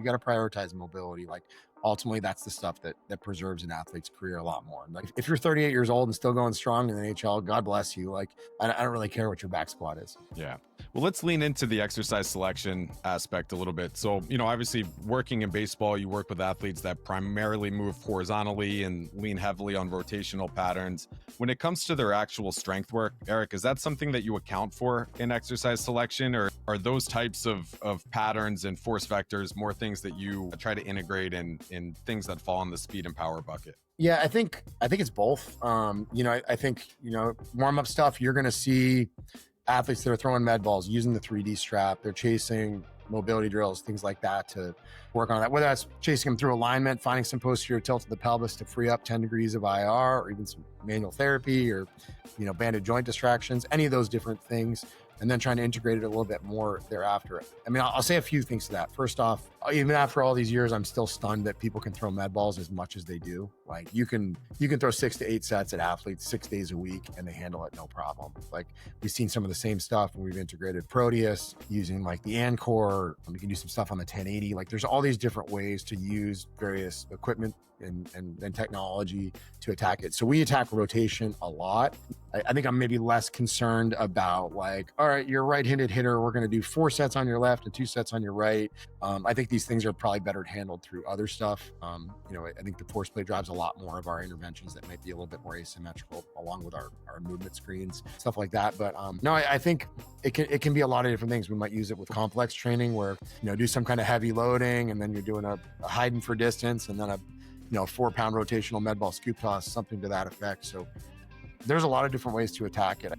You got to prioritize mobility. Like ultimately that's the stuff that preserves an athlete's career a lot more. Like if you're 38 years old and still going strong in the NHL, God bless you. Like I don't really care what your back squat is. Yeah. Well, let's lean into the exercise selection aspect a little bit. So, obviously working in baseball, you work with athletes that primarily move horizontally and lean heavily on rotational patterns. When it comes to their actual strength work, Eric, is that something that you account for in exercise selection, or are those types of patterns and force vectors more things that you try to integrate in things that fall in the speed and power bucket? Yeah, I think it's both. I think, warm up stuff, you're going to see athletes that are throwing med balls, using the 3D strap. They're chasing mobility drills, things like that to work on that. Whether that's chasing them through alignment, finding some posterior tilt of the pelvis to free up 10 degrees of IR, or even some manual therapy, or, banded joint distractions, any of those different things. And then trying to integrate it a little bit more thereafter. I mean, I'll say a few things to that. First off, even after all these years, I'm still stunned that people can throw med balls as much as they do. Like you can throw 6 to 8 sets at athletes 6 days a week and they handle it no problem. Like we've seen some of the same stuff when we've integrated Proteus using like the Ancore. We can do some stuff on the 1080. Like there's all these different ways to use various equipment and technology to attack it. So we attack rotation a lot. I think I'm maybe less concerned about like, all right, you're a right-handed hitter. We're going to do 4 sets on your left and 2 sets on your right. I think these things are probably better handled through other stuff. I think the force play drives a lot more of our interventions that might be a little bit more asymmetrical, along with our movement screens, stuff like that. But no, I think it can be a lot of different things. We might use it with complex training where, do some kind of heavy loading, and then you're doing a hiding for distance, and then a 4-pound rotational med ball scoop toss, something to that effect. So there's a lot of different ways to attack it.